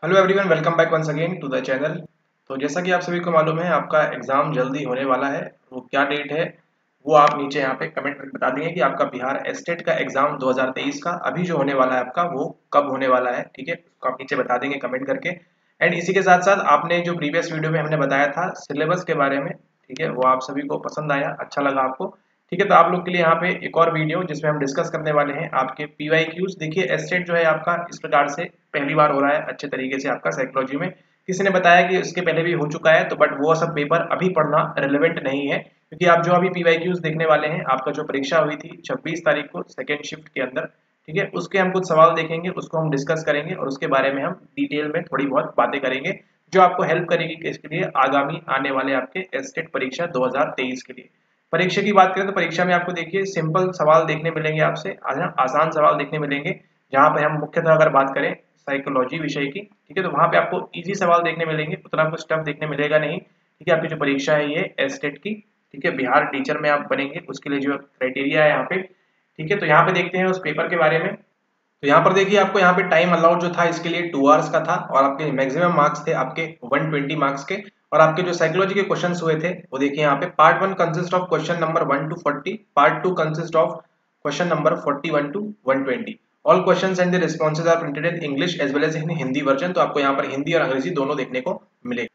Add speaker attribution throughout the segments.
Speaker 1: Hello everyone, welcome back once again to the channel. तो जैसा कि आप सभी को मालूम है, आपका एग्ज़ाम जल्दी होने वाला है। वो क्या डेट है वो आप नीचे यहाँ पे कमेंट करके बता देंगे कि आपका बिहार एस्टेट का एग्ज़ाम 2023 का अभी जो होने वाला है आपका वो कब होने वाला है। ठीक है, उसको आप नीचे बता देंगे कमेंट करके। एंड इसी के साथ साथ आपने जो प्रीवियस वीडियो में हमने बताया था सिलेबस के बारे में, ठीक है, वो आप सभी को पसंद आया, अच्छा लगा आपको। ठीक है, तो आप लोग के लिए यहाँ पे एक और वीडियो जिसमें हम डिस्कस करने वाले हैं आपके PYQs। देखिए, एस्टेट जो है आपका इस प्रकार से पहली बार हो रहा है अच्छे तरीके से आपका साइकोलॉजी में। किसी ने बताया कि इसके पहले भी हो चुका है, तो बट वो सब पेपर अभी पढ़ना रिलेवेंट नहीं है, क्योंकि आप जो अभी PYQs देखने वाले हैं, आपका जो परीक्षा हुई थी 26 तारीख को सेकेंड शिफ्ट के अंदर, ठीक है, उसके हम कुछ सवाल देखेंगे, उसको हम डिस्कस करेंगे और उसके बारे में हम डिटेल में थोड़ी बहुत बातें करेंगे, जो आपको हेल्प करेगी कि इसके लिए आगामी आने वाले आपके एस्टेट परीक्षा 2023 के लिए। परीक्षा की बात करें तो परीक्षा में आपको देखिए सिंपल सवाल देखने मिलेंगे, आपसे आसान सवाल देखने मिलेंगे। जहाँ पे हम मुख्यतः अगर बात करें साइकोलॉजी विषय की, ठीक है, तो वहाँ पे आपको इजी सवाल देखने मिलेंगे, उतना कुछ टफ देखने मिलेगा नहीं। ठीक है, आपकी जो परीक्षा है ये एस्टेट की, ठीक है, बिहार टीचर में आप बनेंगे, उसके लिए जो क्राइटेरिया है यहाँ पे, ठीक है, तो यहाँ पे देखते हैं उस पेपर के बारे में। तो यहाँ पर देखिए आपको यहाँ पे टाइम अलाउड जो था इसके लिए 2 आवर्स का था, और आपके मैक्सिमम मार्क्स थे आपके 120 मार्क्स के। और आपके जो साइकोलॉजी के क्वेश्चंस हुए थे वो देखिए यहाँ पे part 1 consist of question number 1 to 40, part 2 consist of question number 41 to 120। All questions and the responses are printed in English as well as in Hindi version. तो आपको यहाँ पर हिंदी और अंग्रेजी दोनों देखने को मिलेगा।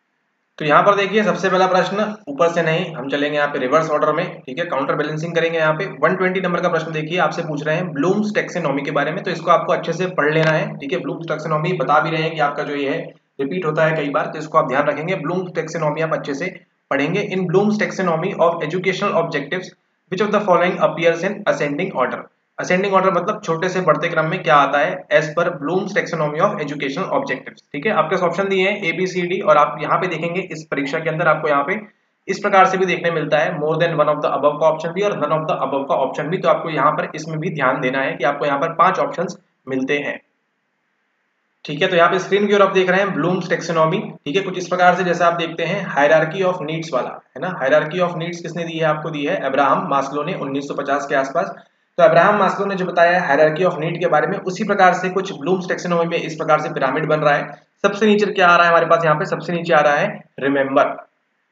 Speaker 1: तो यहाँ पर देखिए सबसे पहला प्रश्न ऊपर से नहीं, हम चलेंगे यहाँ पे रिवर्स ऑर्डर में, ठीक है, काउंटर बैलेंसिंग करेंगे। यहाँ पे 120 नंबर का प्रश्न देखिए, आपसे पूछ रहे हैं ब्लूम्स टैक्सोनॉमी के बारे में, तो इसको आपको अच्छे से पढ़ लेना है। ठीक है, ब्लूम्स टैक्सोनॉमी बता भी रहे हैं कि आपका जो ये है रिपीट होता है कई बार, तो इसको आप ध्यान रखेंगे। ब्लूम्स टैक्सोनॉमी आप अच्छे से पढ़ेंगे। In Bloom's taxonomy of educational objectives which of the following appears in ascending order. Ascending order मतलब छोटे से बढ़ते क्रम में क्या आता है as per Bloom's taxonomy of educational objectives. ठीक है, आपके ऑप्शन दिए हैं ABCD, और आप यहाँ पे देखेंगे इस परीक्षा के अंदर आपको यहाँ पे इस प्रकार से भी देखने मिलता है, more than one of the above का ऑप्शन भी और नन ऑफ द अबव का ऑप्शन भी। तो आपको यहाँ पर इसमें भी ध्यान देना है कि आपको यहाँ पर 5 ऑप्शंस मिलते हैं। ठीक है, तो यहाँ पे स्क्रीन की ओर आप देख रहे हैं ब्लूम्स टैक्सोनॉमी, ठीक है, कुछ इस प्रकार से जैसे आप देखते हैं हायरार्की ऑफ नीड्स वाला है ना। हायरार्की ऑफ नीड्स किसने दी है? आपको दी है अब्राहम मास्लो ने 1950 के आसपास। तो अब्राहम मास्लो ने जो बताया है हायरार्की ऑफ नीड के बारे में, उसी प्रकार से कुछ ब्लूम्स टैक्सोनॉमी में इस प्रकार से पिरामिड बन रहा है। सबसे नीचे क्या आ रहा है हमारे पास? यहाँ पे सबसे नीचे आ रहा है रिमेंबर।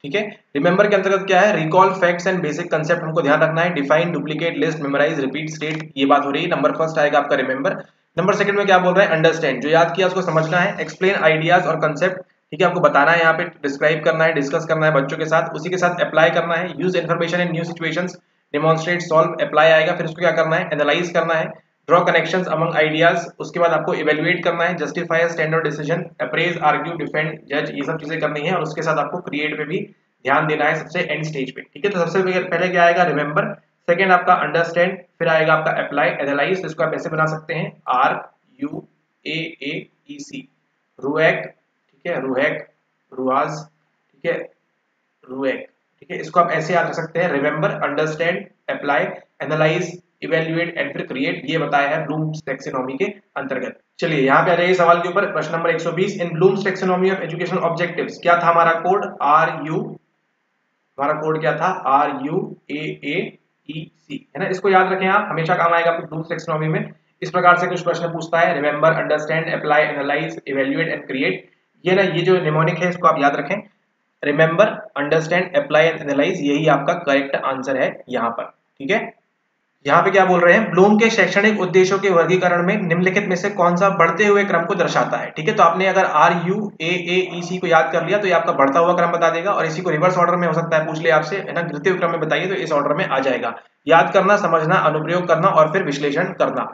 Speaker 1: ठीक है, रिमेंबर के अंतर्गत क्या है? Recall facts and basic concept हमको ध्यान रखना है। Define, duplicate, list, memorize, repeat, state, ये बात हो रही है। नंबर फर्स्ट आएगा आपका रिमेंबर। नंबर सेकंड में क्या बोल रहा है? अंडरस्टैंड, जो याद किया उसको समझना है। एक्सप्लेन आइडियाज और कंसेप्ट, ठीक है, आपको बताना है, यहाँ पे डिस्क्राइब करना है, डिस्कस करना है बच्चों के साथ, उसी के साथ अप्लाई करना है। Use information in new situations, demonstrate, solve, apply आएगा। फिर उसको क्या करना है? एनालाइज करना है। ड्रॉ कनेक्शंस अमंग आइडियाज, उसके बाद आपको इवेल्युएट करना है। Justify standard decision, apprise, argue, defend, जज, ये सब चीजें करनी है। और उसके साथ आपको क्रिएट पे भी ध्यान देना है सबसे एंड स्टेज पे। ठीक है, तो सबसे पहले क्या आएगा? रिमेंबर। सेकंड आपका अंडरस्टैंड, फिर आएगा आपका अप्लाई, एनालाइज, इसको आप ऐसे बना सकते हैं RUAAEC, रूएक, ठीक है, रूहैक, रुआज, ठीक है, रूएक, ठीक है, इसको आप ऐसे याद रख सकते हैं। Remember, understand, apply, analyse, evaluate and फिर क्रिएट, ये बताया है ब्लूम्स टैक्सोनॉमी के अंतर्गत। चलिए यहाँ पे आ जाइए सवाल के ऊपर, प्रश्न number 120। In Bloom's taxonomy of educational objectives, क्या था हमारा कोड? हमारा कोड क्या था? RUAAEC, है ना। इसको याद रखें आप, हमेशा काम आएगा आपको ब्लूम्स टैक्सोनॉमी में। इस प्रकार से कुछ प्रश्न पूछता है, remember, understand, apply, analyse, evaluate and create. ये ना, ये जो निमोनिक है इसको आप याद रखें। Remember, understand, apply and analyse, यही आपका करेक्ट आंसर है यहाँ पर। ठीक है, यहाँ पे क्या बोल रहे हैं? ब्लूम के शैक्षणिक उद्देश्यों के वर्गीकरण में निम्नलिखित में से कौन सा बढ़ते हुए क्रम को दर्शाता है? ठीक है, तो आपने अगर RUAAEC को याद कर लिया तो ये आपका बढ़ता हुआ क्रम बता देगा, और इसी को रिवर्स ऑर्डर में हो सकता है पूछ ले आपसे, है ना, द्वितीय क्रम में बताइए, तो इस ऑर्डर में आ जाएगा। याद करना, समझना, अनुप्रयोग करना और फिर विश्लेषण करना।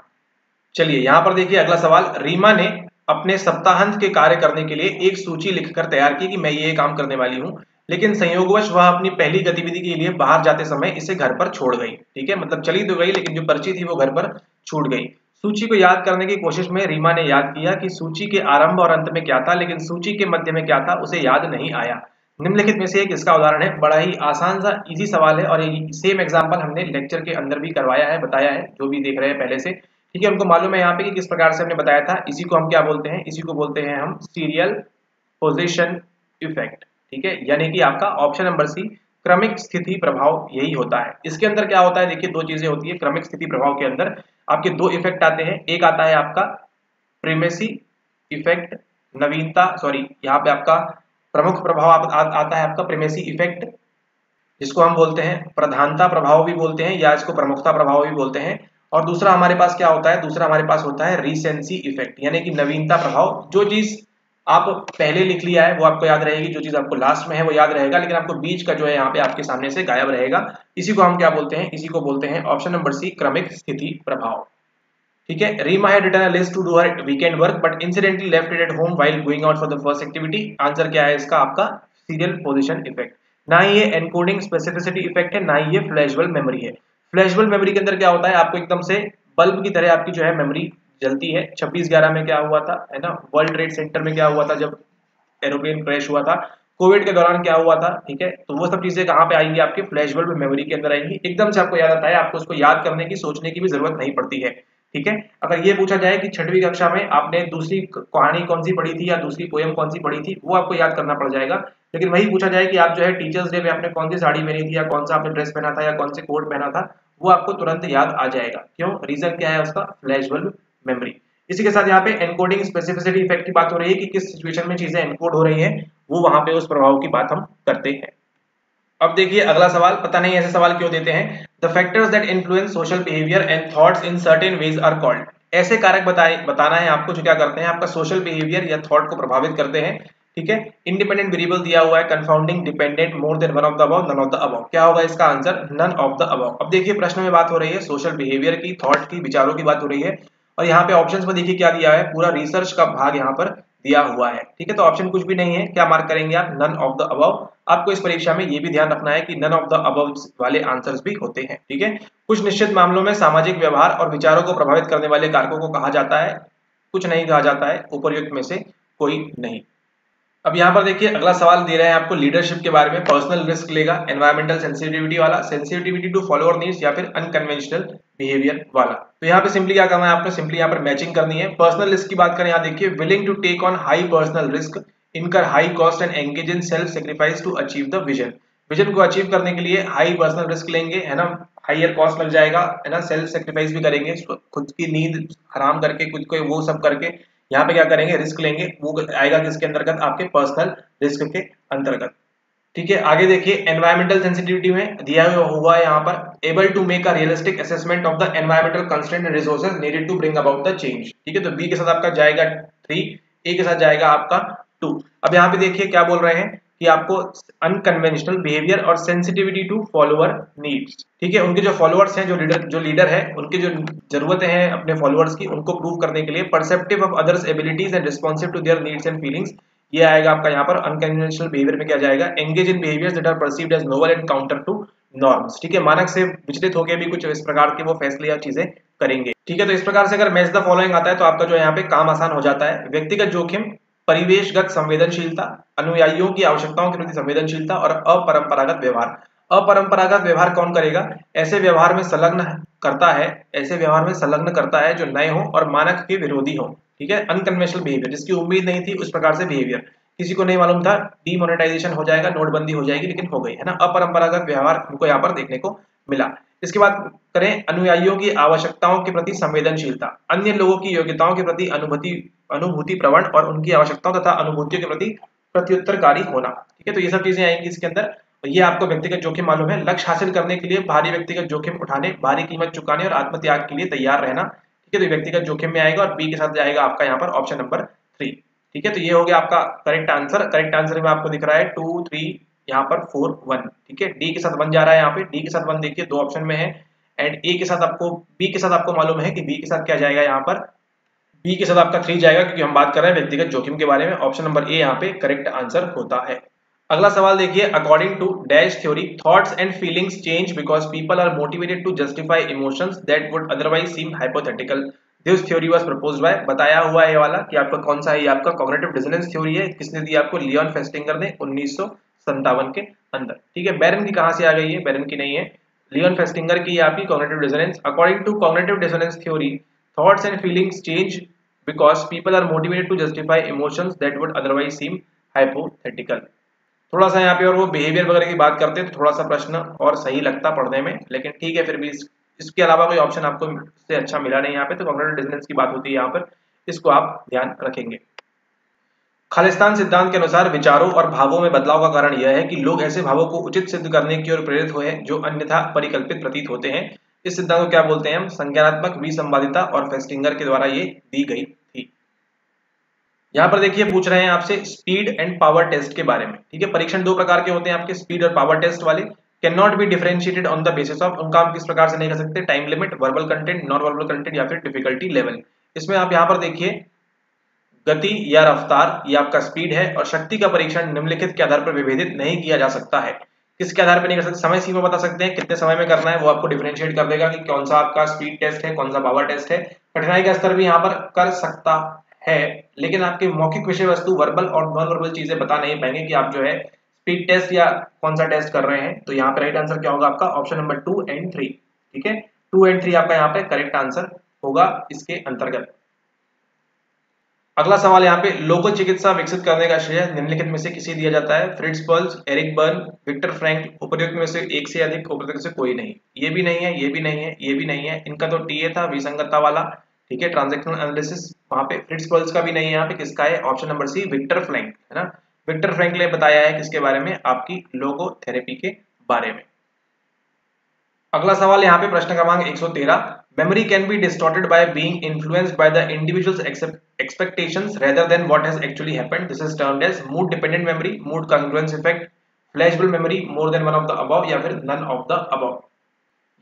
Speaker 1: चलिए यहाँ पर देखिए अगला सवाल। रीमा ने अपने सप्ताहांत के कार्य करने के लिए एक सूची लिखकर तैयार की कि मैं ये काम करने वाली हूँ, लेकिन संयोगवश वह अपनी पहली गतिविधि के लिए बाहर जाते समय इसे घर पर छोड़ गई। ठीक है, मतलब चली तो गई लेकिन जो पर्ची थी वो घर पर छूट गई। सूची को याद करने की कोशिश में रीमा ने याद किया कि सूची के आरंभ और अंत में क्या था, लेकिन सूची के मध्य में क्या था उसे याद नहीं आया। निम्नलिखित में से एक इसका उदाहरण है। बड़ा ही आसान सा इजी सवाल है, और ये सेम एग्जाम्पल हमने लेक्चर के अंदर भी करवाया है, बताया है, जो भी देख रहे हैं पहले से। ठीक है, उनको मालूम है यहाँ पे कि किस प्रकार से हमने बताया था। इसी को हम क्या बोलते हैं? इसी को बोलते हैं हम सीरियल पोजीशन इफेक्ट। ठीक है, यानी कि आपका ऑप्शन नंबर सी, क्रमिक स्थिति प्रभाव, यही होता है। इसके अंदर क्या होता है? देखिए दो चीजें होती है क्रमिक स्थिति प्रभाव के अंदर। आपके दो इफेक्ट आते हैं। एक आता है आपका प्रीमेसी इफेक्ट, नवीनता, सॉरी यहाँ पे आपका प्रमुख प्रभाव आता है आपका प्रिमेसी इफेक्ट, जिसको हम बोलते हैं प्रधानता प्रभाव भी बोलते हैं या इसको प्रमुखता प्रभाव भी बोलते हैं। और दूसरा हमारे पास क्या होता है, दूसरा हमारे पास होता है रीसेंसी इफेक्ट, यानी कि नवीनता प्रभाव। जो चीज आप पहले लिख लिया है वो आपको याद रहेगी, जो चीज आपको लास्ट में है वो याद रहेगा, लेकिन आपको बीच का जो है यहाँ पे आपके सामने से गायब रहेगा। इसी को हम क्या बोलते हैं, इसी को बोलते हैं ऑप्शन नंबर सी क्रमिक स्थिति प्रभाव। ठीक है, Reema had written a list to do her weekend work but incidentally left it at home while going out for the first activity। Answer क्या है इसका, आपका सीरियल पोजीशन इफेक्ट। ना ही ये एनकोडिंग स्पेसिफिसिटी इफेक्ट है, ना ही ये फ्लैशबल्ब मेमोरी है। फ्लैशबल्ब मेमोरी के अंदर क्या होता है, आपको एकदम से बल्ब की तरह आपकी जो है मेमोरी जलती है। 26/11 में क्या हुआ था, है ना, वर्ल्ड ट्रेड सेंटर में क्या हुआ था जब एरोप्लेन क्रैश हुआ था, कोविड के दौरान क्या हुआ था, ठीक है, तो वो सब चीजें कहाँ पे आएंगी, आपके फ्लैशबल्ब मेमोरी के अंदर आएंगी, एकदम से आपको याद आता है, आपको उसको याद करने की सोचने की भी जरूरत नहीं पड़ती है। ठीक है, अगर ये पूछा जाए कि 6वीं कक्षा में आपने दूसरी कहानी कौन सी पढ़ी थी या दूसरी पोयम कौन सी पढ़ी थी, वो आपको याद करना पड़ जाएगा। लेकिन वही पूछा जाए कि आप जो है टीचर्स डे में आपने कौन सी साड़ी पहनी थी या कौन सा आपने ड्रेस पहना था या कौन से कोट पहना था, वो आपको तुरंत याद आ जाएगा। क्यों, रीजन क्या है उसका, फ्लैशबल्ब मेमोरी। इसी के साथ यहाँ पे एनकोडिंग स्पेसिफिसिटी इफेक्ट की बात हो रही है कि किस सिचुएशन में चीजें एनकोड हो रही हैं, वो वहां पे उस प्रभाव की बात हम करते हैं। अब देखिए अगला सवाल, पता नहीं ऐसे सवाल क्यों देते हैं। The factors that influence social behaviour and thoughts in certain ways are called. ऐसे कारक बताना है आपको जो क्या करते हैं, आपका सोशल बिहेवियर या थॉट को प्रभावित करते हैं। ठीक है, इंडिपेंडेंट वेरिएबल दिया हुआ है, confounding, dependent, more than one of the above, none of the above. क्या होगा इसका answer, none of the above. अब देखिए प्रश्न में बात हो रही है सोशल बिहेवियर की, थॉट की, विचारों की बात हो रही है, और यहाँ पे ऑप्शंस में देखिए क्या दिया है, पूरा रिसर्च का भाग यहाँ पर दिया हुआ है। ठीक है, तो ऑप्शन कुछ भी नहीं है, क्या मार्क करेंगे आप, नन ऑफ द अबव। आपको इस परीक्षा में ये भी ध्यान रखना है कि नन ऑफ द अबव वाले आंसर्स भी होते हैं। ठीक है, कुछ निश्चित मामलों में सामाजिक व्यवहार और विचारों को प्रभावित करने वाले कारकों को कहा जाता है, कुछ नहीं कहा जाता है, उपर्युक्त में से कोई नहीं। अब यहाँ पर देखिए अगला सवाल दे रहे हैं आपको लीडरशिप के बारे में, पर्सनल रिस्क लेगा, एनवायरमेंटल सेंसिटिविटी वाला, सेंसिटिविटी टू फॉलोअर नीड्स, या फिर अनकन्वेंशनल बिहेवियर वाला। तो यहाँ पे सिंपली क्या करना है आपको, सिंपली यहाँ पर मैचिंग करनी है। पर्सनल रिस्क की बात करें, यहाँ देखिए willing to take on high personal risk, incur high cost and engage in self sacrifice to achieve the vision. Vision को अचीव करने के लिए हाई पर्सनल रिस्क लेंगे, है ना, हाइयर कॉस्ट लग जाएगा, है ना, सेल्फ सेक्रीफाइस भी करेंगे, खुद की नींद हराम करके, खुद को वो सब करके यहाँ पे क्या करेंगे, रिस्क लेंगे, वो आएगा किसके अंतर्गत, आपके पर्सनल रिस्क के अंतर्गत। ठीक है, आगे देखिए एनवायरमेंटल सेंसिटिविटी में दिया हुआ है यहाँ पर, able to make a realistic assessment of the environmental constraint and resources needed to bring about the change. ठीक है, तो बी के साथ आपका जाएगा 3, ए के साथ जाएगा आपका 2। अब यहाँ पे देखिए क्या बोल रहे हैं कि आपको अनकन्वेंशनल बिहेवियर और सेंसिटिविटी टू फॉलोअर नीड्स। ठीक है, उनके जो फॉलोअर्स हैं, जो लीडर है, उनके जो जरूरतें हैं अपने फॉलोअर्स की, उनको प्रूव करने के लिए perceptive of others abilities and responsive to their needs and feelings, ये आएगा आपका यहाँ पर। अनकन्वेंशनल बिहेवियर में क्या जाएगा, engage in behaviours that are perceived as novel and counter to norms. ठीक है, मानक से विचलित होकर भी कुछ इस प्रकार के वो फैसले या चीजें करेंगे। ठीक है, तो इस प्रकार से अगर मैच द फॉलोइंग आता है तो आपका जो यहाँ पे काम आसान हो जाता है। व्यक्तिगत जोखिम, परिवेशगत संवेदनशीलता, अनुयायियों की आवश्यकताओं के प्रति संवेदनशीलता और अपरंपरागत व्यवहार। अपरंपरागत व्यवहार कौन करेगा, ऐसे व्यवहार में संलग्न करता है, ऐसे व्यवहार में संलग्न करता है जो नए हो और मानक के विरोधी हो। ठीक है, अनकन्वेंशनल बिहेवियर, जिसकी उम्मीद नहीं थी उस प्रकार से बिहेवियर, किसी को नहीं मालूम था डीमोनेटाइजेशन हो जाएगा, नोटबंदी हो जाएगी, लेकिन हो गई, है ना। अपरंपरागत व्यवहार हमको यहाँ पर देखने को मिला। इसके बाद करें अनुयायियों की आवश्यकताओं के प्रति संवेदनशीलता, अन्य लोगों की योग्यताओं के प्रति अनुभूति प्रवण और उनकी आवश्यकताओं तथा अनुभूतियों के प्रति प्रत्युत्तरकारी होना। ठीक है, तो ये सब चीजें आएंगी इसके अंदर। ये आपको व्यक्तिगत जोखिम मालूम है, लक्ष्य हासिल करने के लिए भारी व्यक्तिगत जोखिम उठाने, भारी कीमत चुकाने और आत्मत्याग के लिए तैयार रहना। ठीक है, तो व्यक्तिगत जोखिम में आएगा और बी के साथ जाएगा आपका यहाँ पर ऑप्शन नंबर 3। ठीक है, तो ये हो गया आपका करेक्ट आंसर। करेक्ट आंसर में आपको दिख रहा है 2, 3, यहाँ पर 4, 1। ठीक है, डी के साथ 1 जा रहा है, यहाँ पे डी के साथ 1 देखिए 2 ऑप्शन में है, एंड ए के साथ आपको, बी के साथ आपको मालूम है कि बी के साथ क्या जाएगा, यहाँ पर बी के साथ आपका 3 जाएगा, क्योंकि हम बात कर रहे हैं व्यक्तिगत जोखिम के बारे में। ऑप्शन नंबर ए यहाँ पे करेक्ट आंसर होता है। अगला सवाल देखिए, according to dash theory thoughts and feelings change because people are motivated to justify emotions that would otherwise seem hypothetical, this theory was proposed by. बताया हुआ है ये वाला कि आपका कौन सा है, ये आपका कॉग्निटिव डिसोनेंस थ्योरी है। किसने दी आपको, लियोन फेस्टिंगर ने 1957 के अंदर। ठीक है, बैरन की कहां से आ गई है, बैरन की नहीं है, लियोन फेस्टिंगर की आपकी cognitive dissonance. According to cognitive dissonance theory thoughts and feelings change because people are motivated to justify emotions that would otherwise seem hypothetical. थोड़ा सा यहाँ पे और वो बिहेवियर वगैरह की बात करते हैं तो थोड़ा सा प्रश्न और सही लगता पढ़ने में, लेकिन ठीक है, फिर भी इसके अलावा कोई ऑप्शन आपको से अच्छा मिला नहीं यहाँ पे, तो कॉग्निटिव डिसोनेंस की बात होती है यहाँ पर, इसको आप ध्यान रखेंगे। खालिस्तान सिद्धांत के अनुसार विचारों और भावों में बदलाव का कारण यह है कि लोग ऐसे भावों को उचित सिद्ध करने की ओर प्रेरित हुए हैं जो अन्यथा परिकल्पित प्रतीत होते हैं। इस सिद्धांत को क्या बोलते हैं हम? संज्ञानात्मक विसंवादिता, और फेस्टिंगर के द्वारा ये दी गई थी। यहाँ पर देखिए पूछ रहे हैं आपसे स्पीड एंड पावर टेस्ट के बारे में। ठीक है, परीक्षण दो प्रकार के होते हैं आपके, स्पीड और पावर टेस्ट वाले। Can not be differentiated on the basis of, उनका हम किस प्रकार से नहीं कर सकते? Time limit, verbal content, non verbal content या फिर डिफिकल्टी लेवल। इसमें आप यहाँ पर देखिए गति या रफ्तार, ये आपका स्पीड है, और शक्ति का परीक्षण निम्नलिखित के आधार पर विभेदित नहीं किया जा सकता है। किसके आधार पर नहीं कर सकते? समय सीमा बता सकते हैं, कितने समय में करना है, वो आपको डिफरेंशिएट कर देगा कि कौन सा आपका स्पीड टेस्ट है, कौन सा पावर टेस्ट है। कठिनाई का स्तर भी यहाँ पर कर सकता है, लेकिन आपके मौखिक विषय वस्तु वर्बल और नॉन वर्बल चीजें बता नहीं पाएंगे कि आप जो है स्पीड टेस्ट या कौन सा टेस्ट कर रहे हैं। तो यहाँ पे राइट आंसर क्या होगा आपका? Option number 2 and 3। ठीक है, 2 एंड 3 आपका यहाँ पे करेक्ट आंसर होगा इसके अंतर्गत। अगला सवाल यहाँ पे लोकल चिकित्सा विकसित करने का श्रेय निम्नलिखित में से किसे दिया जाता है? Fritz Perls, Eric Berne, Victor Frankl, उपयुक्त में से एक से अधिक, उपयुक्त में से कोई नहीं। ये भी नहीं है, ये भी नहीं है, ये भी नहीं है। इनका तो टीए था विसंगतता वाला, ठीक है, ट्रांजैक्शनल एनालिसिस। वहां पे फ्रिट्ज पर्ल्स का भी नहीं है। यहाँ पे किसका है? Option number C, Victor Frankl, है ना। विक्टर फ्रैंक ने बताया है किसके बारे में? आपकी लोगोथेरेपी के बारे में। अगला सवाल यहाँ पे प्रश्न क्रमांक 113, memory can be distorted by being influenced by the individual's expectations rather than what has actually happened. This is termed as mood dependent memory, mood congruence effect, flashbulb memory, more than one of the above, या फिर none of the above।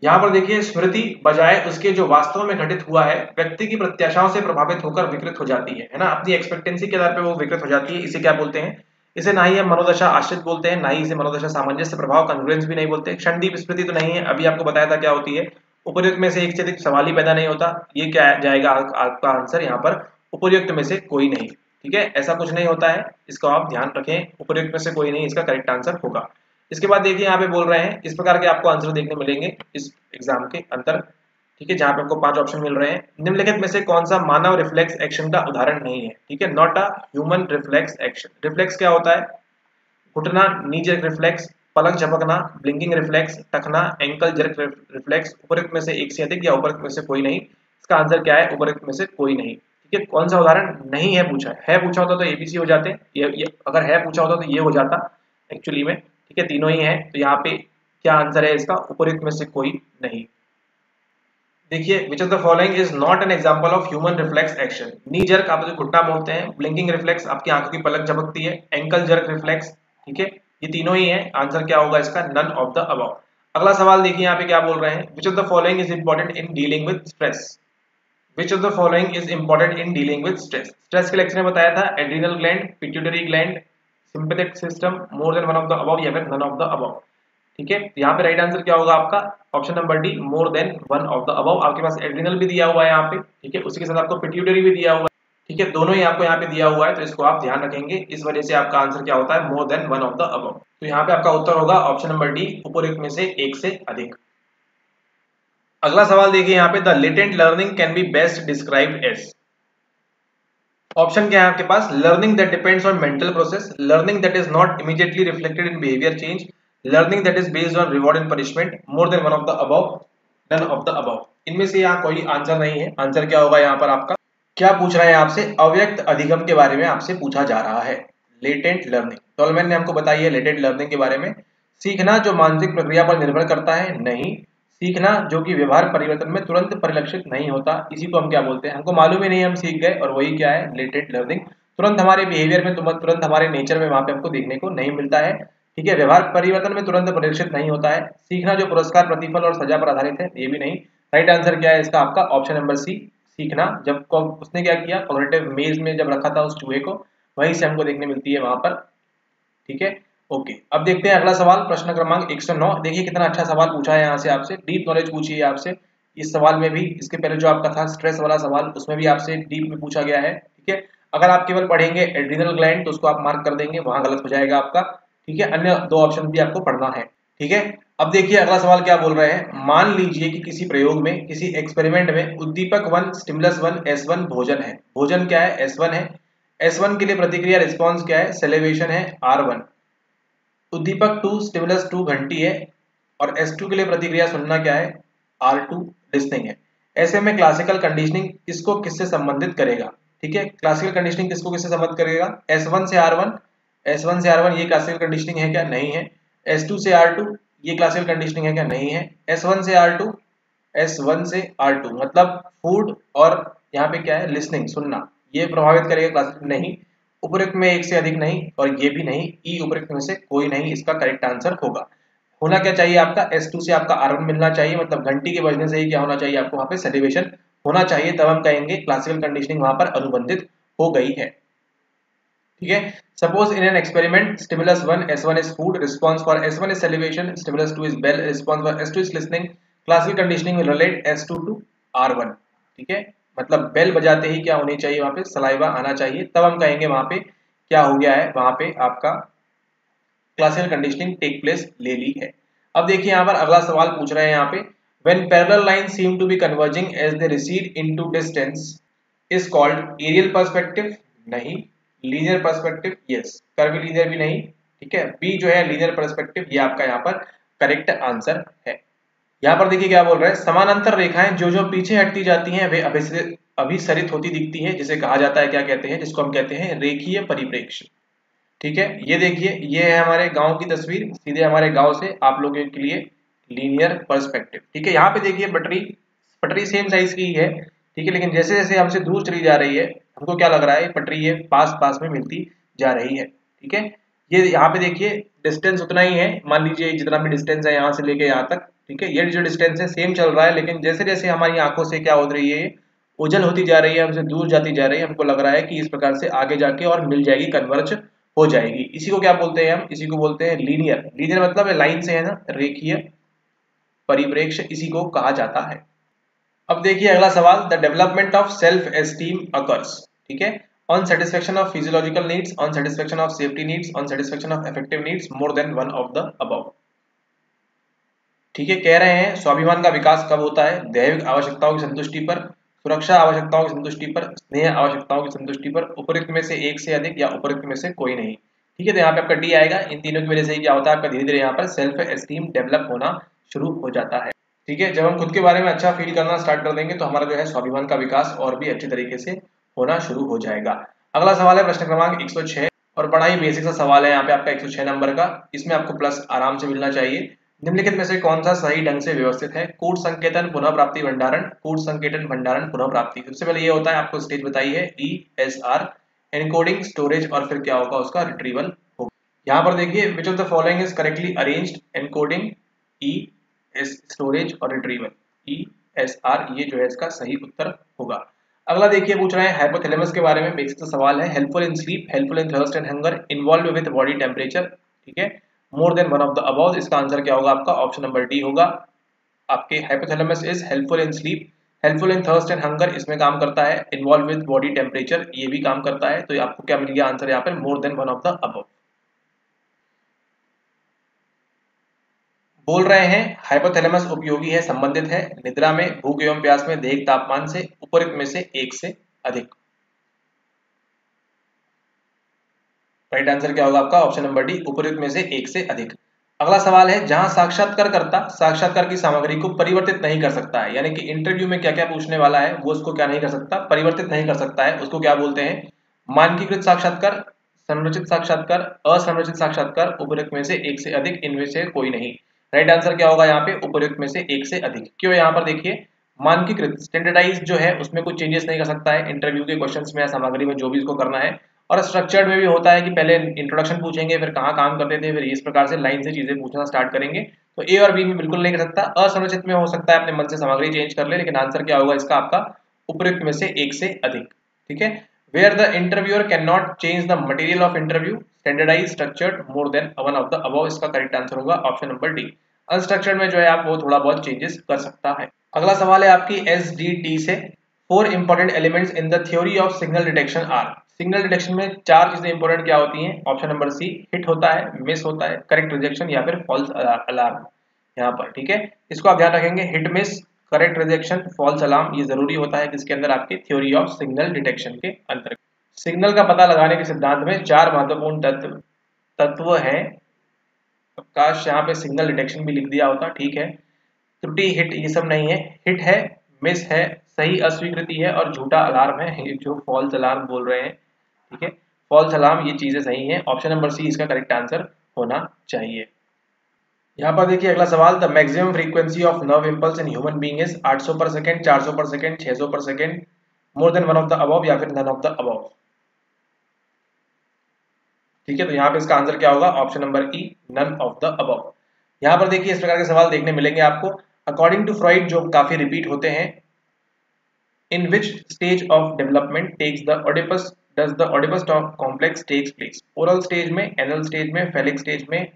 Speaker 1: यहाँ पर देखिए स्मृति बजाय उसके जो वास्तव में घटित हुआ है व्यक्ति की प्रत्याशाओं से प्रभावित होकर विकृत हो जाती है ना, अपनी एक्सपेक्टेंसी के आधार पर वो विकृत हो जाती है। इसे क्या बोलते हैं? इसे ना ही हम मनोदशा आश्रित बोलते हैं, ना ही इसे मनोदशा सामंजस्य प्रभाव कॉन्ग्रुएंस भी नहीं बोलते। क्षणदीप स्मृति तो नहीं है, अभी आपको बताया था क्या होती है। उपयुक्त में से एक से अधिक सवाल ही पैदा नहीं होता। ये क्या जाएगा आपका आंसर यहाँ पर? उपयुक्त में से कोई नहीं। ठीक है, ऐसा कुछ नहीं होता है, इसको आप ध्यान रखें। उपयुक्त में से कोई नहीं इसका करेक्ट आंसर होगा। इसके बाद देखिए यहाँ पे बोल रहे हैं इस प्रकार के आपको आंसर देखने मिलेंगे इस एग्जाम के अंदर। ठीक है, जहां पे आपको 5 ऑप्शन मिल रहे हैं। निम्नलिखित में से कौन सा मानव रिफ्लेक्स एक्शन का उदाहरण नहीं है? ठीक है, not a human reflex action. Reflex क्या होता है? घुटना, नी जर्क रिफ्लेक्स, पलक झपकना, ब्लिंकिंग रिफ्लेक्स, टखना, एंकल जर्क रिफ्लेक्स। उपयुक्त में से एक से अधिक या उपयुक्त में से कोई नहीं। इसका आंसर क्या है? उपयुक्त में से कोई नहीं। ठीक है, कौन सा उदाहरण नहीं है पूछा है पूछा होता तो एबीसी हो जाते, ये अगर है पूछा होता तो ये हो जाता एक्चुअली में। ठीक है, तीनों ही है, तो यहाँ पे क्या आंसर है इसका? उपयुक्त में से कोई नहीं। देखिए विच of the following is not an example of human reflex action? Knee jerk आप जो घुटना मोड़ते हैं, ब्लिंकिंग रिफ्लेक्स आपकी आंखों की पलक झपकती है, एंकल जर्क रिफ्लेक्स, ठीक है, ये तीनों ही है। आंसर क्या होगा इसका? None of the above. अगला सवाल देखिए यहाँ पे क्या बोल रहे हैं, which of the following is important in dealing with stress? Which of the following is important in dealing with stress? Stress के लेक्चर में बताया था adrenal gland, pituitary gland, sympathetic system, more than one of the above या फिर none of the above. ठीक है, यहाँ पे राइट आंसर क्या होगा आपका? Option number D, more than one of the above. आपके पास एड्रिनल भी दिया हुआ है यहाँ पे, ठीक है, उसी के साथ आपको पिट्यूटरी भी दिया हुआ है। ठीक है, दोनों ही आपको यहाँ पे दिया हुआ है, तो इसको आप ध्यान रखेंगे। इस वजह से आपका आंसर क्या होता है? More than one of the above. तो यहाँ पे आपका उत्तर होगा ऑप्शन नंबर डी, उपयुक्त में से एक से अधिक। अगला सवाल देखिए यहाँ पे, the latent learning can be best described as. Option क्या है आपके पास? Learning that depends on mental process, learning that is not immediately reflected in behaviour change, learning that is based on reward and punishment, more than one of the above, none of the above. इनमें से यहाँ कोई answer नहीं है। Answer क्या होगा यहाँ पर आपका? क्या पूछ रहे हैं आपसे? अव्यक्त अधिगम के बारे में आपसे पूछा जा रहा है। लेटेंट लर्निंग, टॉलमैन ने हमको बताई है लेटेंट लर्निंग के बारे में। सीखना जो मानसिक प्रक्रिया पर निर्भर करता है, नहीं। सीखना जो कि व्यवहार परिवर्तन में तुरंत परिलक्षित नहीं होता, इसी को हम क्या बोलते हैं? हमको मालूम ही नहीं, हम सीख गए, और वही क्या है? Latent learning. तुरंत हमारे बिहेवियर में, तुरंत हमारे नेचर में वहां पे हमको देखने को नहीं मिलता है। ठीक है, व्यवहार परिवर्तन में तुरंत परिलक्षित नहीं होता है। सीखना जो पुरस्कार, प्रतिफल और सजा पर आधारित है, ये भी नहीं। राइट आंसर क्या है इसका? आपका ऑप्शन नंबर सी, सीखना। जब उसने क्या किया, कॉग्निटिव मेज में जब रखा था उस चूहे को, वहीं से हमको देखने मिलती है वहां पर। ठीक है, ओके। अब देखते हैं अगला सवाल, प्रश्न क्रमांक 109। देखिए कितना अच्छा सवाल पूछा है यहाँ से आपसे, डीप नॉलेज पूछी है आपसे इस सवाल में भी। इसके पहले जो आपका था स्ट्रेस वाला सवाल, उसमें भी आपसे डीप में पूछा गया है। ठीक है, अगर आप केवल पढ़ेंगे एड्रिनल ग्लैंड तो उसको आप मार्क कर देंगे, वहां गलत हो जाएगा आपका। ठीक है, अन्य दो ऑप्शन भी आपको पढ़ना है। ठीक है, अब देखिए अगला सवाल क्या बोल रहे हैं। मान लीजिए कि किसी प्रयोग में, किसी एक्सपेरिमेंट में उद्दीपक 1 स्टिमुलस 1 S1 भोजन है। भोजन क्या है? S1 है। S1 के लिए प्रतिक्रिया रिस्पॉन्स क्या है? सेलिब्रेशन है, R1। उद्दीपक 2 स्टिमुलस 2 घंटी है, और S2 के लिए प्रतिक्रिया सुनना क्या है? R2 लिसनिंग है। ऐसे में क्लासिकल कंडीशनिंग इसको किससे संबंधित करेगा? ठीक है। क्लासिकल कंडीशनिंग किसको किससे संबद्ध करेगा, S1 से R1, S1 से R1 ये क्लासिकल कंडीशनिंग है क्या, नहीं है। S2 से R2 ये क्लासिकल कंडीशनिंग है क्या, नहीं है। S1 से R2, S1 से R2 मतलब फूड और यहाँ पे क्या है, लिसनिंग, सुनना, ये प्रभावित करेगा क्लासिकल, नहीं। उपरोक्त में एक से अधिक नहीं, और ये भी नहीं, ई उपरोक्त में से कोई नहीं इसका करेक्ट आंसर होगा। होना क्या चाहिए आपका, S2 से आपका R1 मिलना चाहिए, मतलब घंटी के बजने से ही क्या होना चाहिए आपको वहां पे सैल्यूएशन होना चाहिए, तब हम कहेंगे क्लासिकल कंडीशनिंग वहां पर अनुबंधित हो गई है। ठीक है। Suppose in an experiment stimulus 1 S1 is food, response for S1 is salivation, stimulus 2 is bell, response for S2 is listening, classical conditioning will relate S2 to R1। ठीक है, मतलब बेल बजाते ही क्या होनी चाहिए, वहां पे सलाइवा आना चाहिए, तब हम कहेंगे वहां पे क्या हो गया है, वहां पे आपका क्लासिकल कंडीशनिंग टेक प्लेस ले ली है। अब देखिए यहाँ पर अगला सवाल पूछ रहे हैं यहाँ पे, when parallel lines seem to be converging as they recede into distance is called aerial perspective, नहीं। linear perspective, yes। curvilinear भी नहीं, ठीक है। बी जो है linear perspective, ये आपका यहाँ पर करेक्ट आंसर है। यहाँ पर देखिए क्या बोल रहा है, समानांतर रेखाएं जो जो पीछे हटती जाती हैं वे अभिसरित होती दिखती है, जिसे कहा जाता है, क्या कहते हैं, जिसको हम कहते हैं रेखीय परिप्रेक्ष्य। ठीक है, ये देखिए ये है हमारे गांव की तस्वीर, सीधे हमारे गांव से आप लोगों के लिए लीनियर पर्सपेक्टिव। ठीक है, यहाँ पे देखिए पटरी पटरी सेम साइज की ही है, ठीक है, लेकिन जैसे जैसे हमसे दूर चली जा रही है हमको क्या लग रहा है, पटरी ये पास पास में मिलती जा रही है। ठीक है, ये यहाँ पे देखिए डिस्टेंस उतना ही है, मान लीजिए जितना भी डिस्टेंस है यहाँ से लेके यहाँ तक। ठीक है, ये जो डिस्टेंस है सेम चल रहा है, लेकिन जैसे जैसे हमारी आंखों से क्या हो रही है, उजल होती जा रही है, हमसे दूर जाती जा रही है, हमको लग रहा है कि इस प्रकार से आगे जाके और मिल जाएगी, कन्वर्ज हो जाएगी। इसी को क्या बोलते हैं हम, इसी को बोलते हैं लीनियर। लीनियर मतलब लाइन से है ना, रेखीय परिप्रेक्ष्य इसी को कहा जाता है। अब देखिए अगला सवाल, the development of self esteem occurs, ठीक है, on satisfaction of physiological needs, on satisfaction of safety needs, on satisfaction of effective needs, more than one of the above. ठीक है, कह रहे हैं स्वाभिमान का विकास कब होता है, दैहिक आवश्यकताओं की संतुष्टि पर, सुरक्षा आवश्यकताओं की संतुष्टि पर, स्नेह आवश्यकताओं की संतुष्टि पर, उपरोक्त में से एक से अधिक या उपरोक्त में से कोई नहीं। ठीक है, तो यहाँ पे आपका डी आएगा। इन तीनों की वजह से क्या होता है, आपका धीरे धीरे यहाँ पर सेल्फ एस्टीम डेवलप होना शुरू हो जाता है। ठीक है, जब हम खुद के बारे में अच्छा फील करना स्टार्ट कर देंगे तो हमारा जो है स्वाभिमान का विकास और भी अच्छे तरीके से होना शुरू हो जाएगा। अगला सवाल है प्रश्न क्रमांक 106, और बड़ा ही बेसिक सा सवाल है यहाँ पे आपका 106 नंबर का, इसमें आपको प्लस आराम से मिलना चाहिए। निम्नलिखित में से कौन सा सही ढंग से व्यवस्थित है, कूट संकेतन पुनः प्राप्ति भंडारण, कूट संकेतन भंडारण पुनः प्राप्ति। सबसे पहले ये होता है, आपको स्टेज बताई है ESR, एनकोडिंग, स्टोरेज, और फिर क्या होगा उसका रिट्रीवल होगा। यहाँ पर देखिए विच of the following is correctly arranged, encoding, storage और रिट्रीवल, ESR, ये जो है इसका सही उत्तर होगा। अगला देखिए पूछ रहे हैं हाइपोथैलेमस के बारे में, बेसिक सा सवाल है, helpful in sleep, helpful in thirst and hunger, involve with body temperature, ठीक है, more than one of the above. इसका आंसर क्या होगा आपका, ऑप्शन नंबर डी होगा। आपके hypothalamus is helpful in sleep, helpful in thirst and hunger इसमें काम करता है, इन्वॉल्व विद बॉडी टेम्परेचर ये भी काम करता है, तो आपको क्या मिल गया आंसर यहाँ पर, मोर than one of the above. बोल रहे हैं हाइपोथैलेमस उपयोगी है, संबंधित है निद्रा में, भूख एवं प्यास में, दैहिक तापमान से, उपरोक्त में से एक से अधिक। राइट आंसर क्या होगा आपका, ऑप्शन नंबर डी, उपरोक्त में से एक से अधिक। अगला सवाल है, जहां साक्षात्कारकर्ता साक्षात्कार की सामग्री को परिवर्तित नहीं कर सकता है, यानी कि इंटरव्यू में क्या क्या पूछने वाला है वो उसको क्या नहीं कर सकता, परिवर्तित नहीं कर सकता है, उसको क्या बोलते हैं, मानकीकृत साक्षात्कार, संरचित साक्षात्कार, असंरचित साक्षात्कार, उपरोक्त में से एक से अधिक, इनमें से कोई नहीं। राइट आंसर क्या होगा यहाँ पे, उपरोक्त में से एक से अधिक। क्यों, यहाँ पर देखिए मानकीकृत स्टैंडर्डाइज जो है उसमें कुछ चेंजेस नहीं कर सकता है, इंटरव्यू के क्वेश्चंस में या सामग्री में जो भी इसको करना है, और स्ट्रक्चर्ड में भी होता है कि पहले इंट्रोडक्शन पूछेंगे, फिर कहाँ काम करते थे, फिर इस प्रकार से लाइन से चीजें पूछना स्टार्ट करेंगे, तो ए और बी में बिल्कुल नहीं कर सकता। असंरचित में हो सकता है अपने मन से सामग्री चेंज कर ले, लेकिन आंसर क्या होगा इसका आपका, उपयुक्त में से एक से अधिक। ठीक है, where the interviewer can not change the material of interview, standardize, structured, more than one of the above, इसका करेक्ट आंसर होगा ऑप्शन नंबर डी। अनस्ट्रक्चर्ड में जो है आप वो थोड़ा बहुत चेंजेस कर सकता है। अगला सवाल है आपकी SDT से, 4 important elements in the theory of signal detection are. Signal detection में 4 चीजें इंपॉर्टेंट क्या होती हैं, ऑप्शन नंबर सी, हिट होता है, मिस होता है, करेक्ट रिजेक्शन या फिर फॉल्स अलार्म। यहाँ पर ठीक है, इसको आप ध्यान रखेंगे, hit, miss, correct rejection, false alarm, ये जरूरी होता है किसके अंदर, आपके थ्योरी ऑफ सिग्नल डिटेक्शन के अंतर्गत। सिग्नल का पता लगाने के सिद्धांत में 4 महत्वपूर्ण तत्व है। काश यहाँ पे सिग्नल डिटेक्शन भी लिख दिया होता, ठीक है। त्रुटि, हिट, ये सब नहीं है, हिट है, मिस है, सही अस्वीकृति है और झूठा अलार्म है, ये जो फॉल्स अलार्म बोल रहे हैं, ठीक है, फॉल्स अलार्म, ये चीजें सही हैं। ऑप्शन नंबर सी इसका करेक्ट आंसर होना चाहिए। यहाँ पर देखिए अगला सवाल, the maximum frequency of nerve impulse in human being is 800 पर सेकंड, 400 पर सेकंड, 600 पर second, more than one of the above या फिर नन ऑफ द अबव। ठीक है, तो यहाँ पे इसका आंसर क्या होगा? Option number E, none of the above. यहाँ पर देखिए इस प्रकार के सवाल देखने मिलेंगे आपको। अकॉर्डिंग टू फ्रॉइड, जो काफी रिपीट होते हैं, in which stage of development takes the Oedipus does the Oedipus complex takes place? Oral stage में, एनल स्टेज में, फेलिक स्टेज में,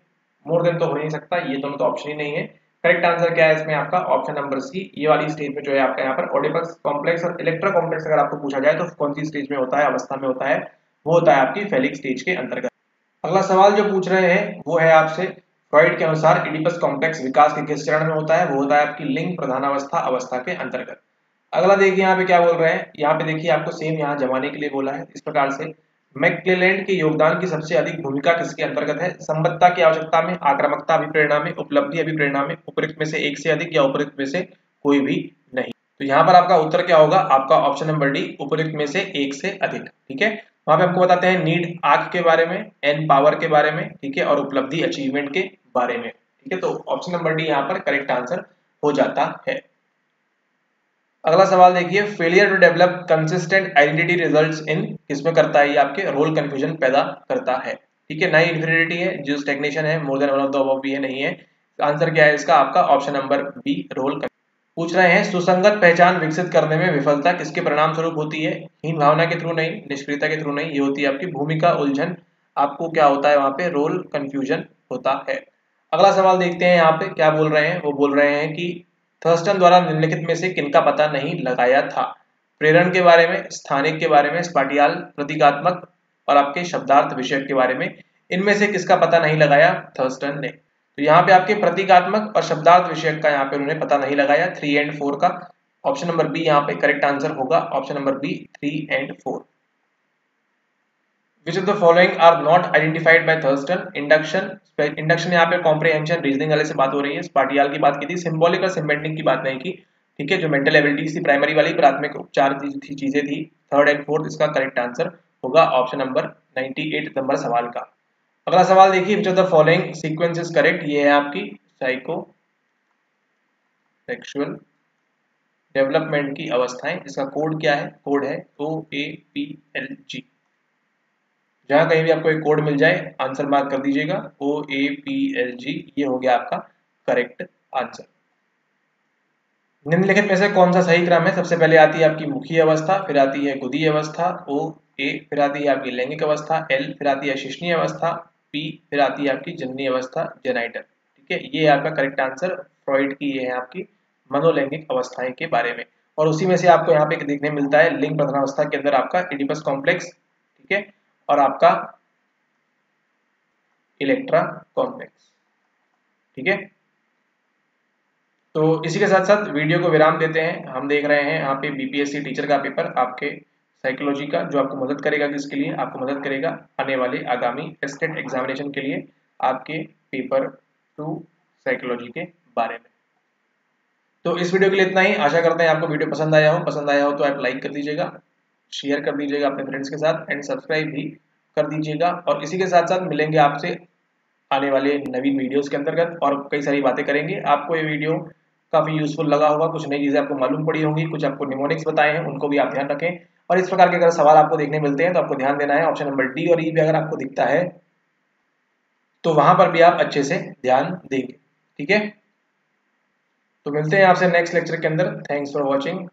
Speaker 1: मोर देन तो हो नहीं सकता, ये दोनों तो ऑप्शन ही नहीं है। करेक्ट आंसर क्या है इसमें आपका? ऑप्शन नंबर सी, ये वाली स्टेज में जो है आपका यहाँ पर ओडिपस कॉम्प्लेक्स और इलेक्ट्रा कॉम्प्लेक्स अगर आपको पूछा जाए तो कौन सी स्टेज में होता है, अवस्था में होता है, वो होता है आपकी फेलिक स्टेज के अंतर्गत। अगला सवाल जो पूछ रहे हैं वो है आपसे, फ्रॉइड के अनुसार इडिपस कॉम्प्लेक्स विकास के किस चरण में होता है? वो होता है आपकी लिंग प्रधानावस्था अवस्था के अंतर्गत। अगला देखिए यहाँ पे क्या बोल रहे हैं, यहाँ पे देखिए आपको सेम यहाँ जमाने के लिए बोला है इस प्रकार से, मैक्लेलैंड के योगदान की सबसे अधिक भूमिका किसके अंतर्गत है? संबद्धता की आवश्यकता में, आक्रामकता अभिप्रेरणा में, उपलब्धि अभिप्रेरणा में, उपयुक्त में से एक से अधिक या उपयुक्त में से कोई भी नहीं। तो यहाँ पर आपका उत्तर क्या होगा? आपका ऑप्शन नंबर डी, उपयुक्त में से एक से अधिक। ठीक है, वहां पे हमको बताते हैं नीड आंख के बारे में, एन पावर के बारे में, ठीक है, और उपलब्धि अचीवमेंट के बारे में। ठीक है, तो ऑप्शन नंबर डी यहाँ पर करेक्ट आंसर हो जाता है। अगला सवाल देखिए, failure to develop consistent identity results in, किसमें करता है? ये आपके रोल कंफ्यूजन पैदा करता है। ठीक है, ना ही इन्फीरियरिटी है, जो स्टैग्नेशन है, more than one of the above भी है, नहीं है। आंसर क्या है इसका? आपका ऑप्शन नंबर बी, रोल। पूछ रहे हैं, सुसंगत पहचान विकसित करने में विफलता किसके परिणाम स्वरूप होती है? हीन भावना के थ्रू नहीं, निष्क्रियता के थ्रू नहीं, ये होती है आपकी भूमिका उलझन। आपको क्या होता है वहां पे? रोल कंफ्यूजन होता है। अगला सवाल देखते हैं, यहाँ पे क्या बोल रहे हैं, वो बोल रहे हैं कि थर्स्टन द्वारा निम्नलिखित में से किनका पता नहीं लगाया था? प्रेरण के बारे में, स्थानिक के बारे में, स्पाटियाल, प्रतीकात्मक और आपके शब्दार्थ विषय के बारे में, इनमें से किसका पता नहीं लगाया थर्स्टन ने? तो यहाँ पे आपके प्रतीकात्मक और शब्दार्थ विषय का यहाँ पे उन्होंने पता नहीं लगाया, 3 एंड 4 का। ऑप्शन नंबर बी यहाँ पे करेक्ट आंसर होगा, option number B, 3 and 4। Which of the following are not identified by Thurston? Induction यहाँ पे कॉम्प्रिहेंशन, रीजनिंग वाले से बात हो रही है, स्पाटियाल की बात की थी, सिंबॉलिक और सिमेंटिक की बात नहीं की। ठीक है, जो मेंटल एबिलिटीज थी, प्राइमरी वाली प्राथमिक उपचार थी, चीजें थी। 3rd एंड 4th इसका करेक्ट आंसर होगा ऑप्शन नंबर 98 नंबर सवाल का। अगला सवाल देखिए, विच of the following sequence is correct? ये है आपकी साइको सेक्सुअल डेवलपमेंट की अवस्थाएं, जिसका कोड क्या है? कोड है OAPLG। जहां कहीं भी आपको एक कोड मिल जाए आंसर मार्क कर दीजिएगा, OAPLG, ये हो गया आपका करेक्ट आंसर। निम्नलिखित में से कौन सा सही क्रम है? सबसे पहले आती है आपकी मुखी अवस्था, फिर आती है गुदी अवस्था, OA, फिर आती है आपकी लैंगिक अवस्था, L, फिर आती है शिश्नीय अवस्था, P, फिर आती है आपकी जननी अवस्था, जेनाइटल। ठीक है, ये आपका करेक्ट आंसर फ्रॉइड की ये है आपकी मनोलैंगिक अवस्थाएं के बारे में। और उसी में से आपको यहाँ पे देखने मिलता है लिंग प्रधानावस्था के अंदर आपका इडिपस कॉम्प्लेक्स, ठीक है, और आपका इलेक्ट्रा कॉम्प्लेक्स। ठीक है, तो इसी के साथ साथ वीडियो को विराम देते हैं। हम देख रहे हैं यहाँ पे बीपीएससी टीचर का पेपर आपके साइकोलॉजी का, जो आपको मदद करेगा, किसके लिए? आपको मदद करेगा आने वाले आगामी स्टेट एग्जामिनेशन के लिए, आपके पेपर 2 साइकोलॉजी के बारे में। तो इस वीडियो के लिए इतना ही। आशा करते हैं आपको वीडियो पसंद आया हो। पसंद आया हो तो आप लाइक कर दीजिएगा, शेयर कर दीजिएगा अपने फ्रेंड्स के साथ, एंड सब्सक्राइब भी कर दीजिएगा। और इसी के साथ साथ मिलेंगे आपसे आने वाले नवीन वीडियोस के अंतर्गत और कई सारी बातें करेंगे। आपको ये वीडियो काफी यूजफुल लगा होगा, कुछ नई चीजें आपको मालूम पड़ी होंगी, कुछ आपको निमोनिक्स बताए हैं, उनको भी आप ध्यान रखें। और इस प्रकार के अगर सवाल आपको देखने मिलते हैं तो आपको ध्यान देना है, ऑप्शन नंबर डी और ई भी अगर आपको दिखता है तो वहां पर भी आप अच्छे से ध्यान देंगे। ठीक है, तो मिलते हैं आपसे नेक्स्ट लेक्चर के अंदर। Thanks for watching.